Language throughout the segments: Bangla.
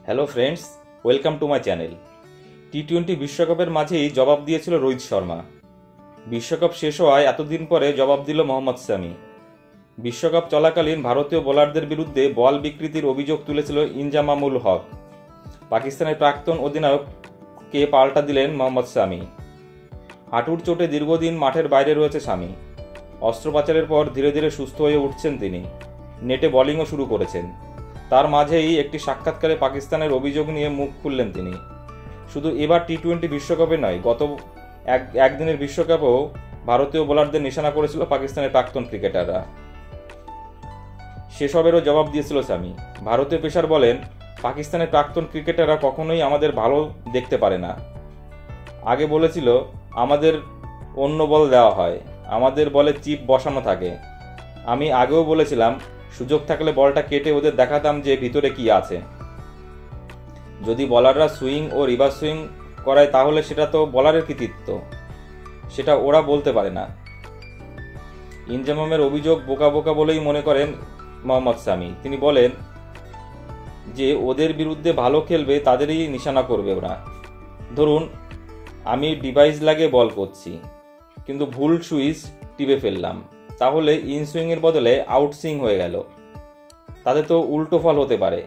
Hello friends, welcome to my channel. টি-20 বিশ্বকাপের মাঝেই জবাব দিয়েছিল রোহিত শর্মা। বিশ্বকাপ শেষ হওয়ায় এতদিন পরে জবাব দিল মোহাম্মদ শামি। বিশ্বকাপ চলাকালীন ভারতীয় বোলারদের বিরুদ্ধে বল বিকৃতির অভিযোগ তুলেছিল ইনজামামুল হক। পাকিস্তানের প্রাক্তন অধিনায়ককে পাল্টা দিলেন মোহাম্মদ শামি। হাঁটুর চোটে দীর্ঘদিন মাঠের বাইরে রয়েছে শামি। অস্ত্রোপচারের পর ধীরে ধীরে সুস্থ হয়ে উঠছেন তিনি। নেটে বোলিংও শুরু করেছেন। তার মাঝেই একটি সাক্ষাৎকারে পাকিস্তানের অভিযোগ নিয়ে মুখ খুললেন তিনি। শুধু এবার টি-20 বিশ্বকাপে নয়, গত একদিনের বিশ্বকাপেও ভারতীয় বোলারদের নিশানা করেছিল পাকিস্তানের প্রাক্তন ক্রিকেটাররা। সেসবেরও জবাব দিয়েছিল শামি। ভারতীয় পেসার বলেন, পাকিস্তানের প্রাক্তন ক্রিকেটাররা কখনোই আমাদের ভালো দেখতে পারে না। আগে বলেছিল আমাদের অন্য বল দেওয়া হয়, আমাদের বলে চিপ বসানো থাকে। আমি আগেও বলেছিলাম সুযোগ থাকলে বলটা কেটে ওদের দেখাতাম যে ভিতরে কি আছে। যদি বলাররা সুইং ও রিভার্স সুইং করায় তাহলে সেটা তো বলারের কৃতিত্ব, সেটা ওরা বলতে পারে না। ইনজামামের অভিযোগ বোকা বোকা বলেই মনে করেন মোহাম্মদ শামি। তিনি বলেন যে ওদের বিরুদ্ধে ভালো খেলবে তাদেরই নিশানা করবে ওরা। ধরুন আমি ডিভাইস লাগিয়ে বল করছি, কিন্তু ভুল সুইচ টিপে ফেললাম, তাহলে ইন সুইংয়ের বদলে আউট সুইং হয়ে গেল। তাতে তো উল্টো ফল হতে পারে।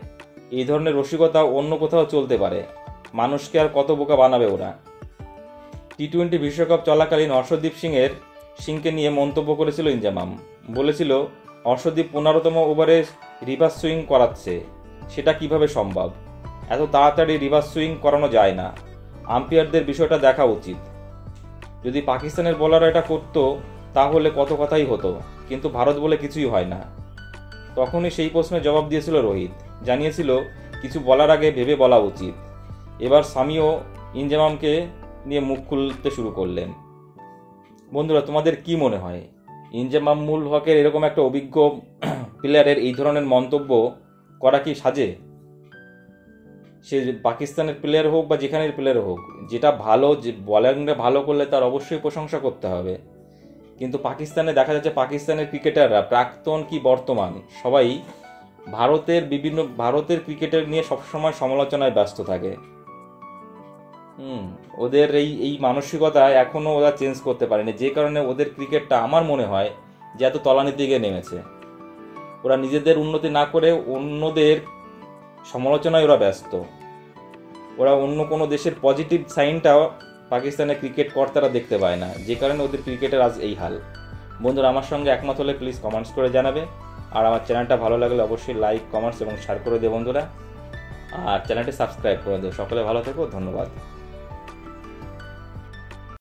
এই ধরনের রসিকতা অন্য কোথাও চলতে পারে। মানুষকে আর কত বোকা বানাবে ওরা। টি-20 বিশ্বকাপ চলাকালীন অর্শদীপ সিংকে নিয়ে মন্তব্য করেছিল ইনজামাম। বলেছিল অর্শদীপ 15তম ওভারে রিভার্স সুইং করাচ্ছে, সেটা কিভাবে সম্ভব? এত তাড়াতাড়ি রিভার্স সুইং করানো যায় না। আম্পায়ারদের বিষয়টা দেখা উচিত। যদি পাকিস্তানের বোলাররা এটা করতো তাহলে কত কথাই হতো, কিন্তু ভারত বলে কিছুই হয় না। তখনই সেই প্রশ্নের জবাব দিয়েছিল রোহিত, জানিয়েছিল কিছু বলার আগে ভেবে বলা উচিত। এবার শামিও ইনজামামকে নিয়ে মুখ খুলতে শুরু করলেন। বন্ধুরা, তোমাদের কি মনে হয়, ইনজামামুল হকের এরকম একটা অভিজ্ঞ প্লেয়ারের এই ধরনের মন্তব্য করা কি সাজে? সে পাকিস্তানের প্লেয়ার হোক বা যেখানের প্লেয়ার হোক, যেটা ভালো, যে বলিংটা ভালো করলে তার অবশ্যই প্রশংসা করতে হবে। কিন্তু পাকিস্তানে দেখা যাচ্ছে পাকিস্তানের ক্রিকেটাররা প্রাক্তন কি বর্তমান সবাই ভারতের ক্রিকেটার নিয়ে সবসময় সমালোচনায় ব্যস্ত থাকে। ওদের এই মানসিকতা এখনো ওরা চেঞ্জ করতে পারেনি, যে কারণে ওদের ক্রিকেটটা আমার মনে হয় যে এত তলানির দিকে নেমেছে। ওরা নিজেদের উন্নতি না করে অন্যদের সমালোচনায় ওরা ব্যস্ত। ওরা অন্য কোনো দেশের পজিটিভ সাইনটাও পাকিস্তানের ক্রিকেট কর্তারা দেখতে পায় না, যে কারণে ওদের ক্রিকেটের আজ এই হাল। বন্ধুরা, আমার সঙ্গে একমত হলে প্লিজ কমেন্টস করে জানাবে। আর আমার চ্যানেলটা ভালো লাগলে অবশ্যই লাইক, কমেন্টস এবং শেয়ার করে দেবে বন্ধুরা। আর চ্যানেলটি সাবস্ক্রাইব করে দেবে। সকলে ভালো থেকো, ধন্যবাদ।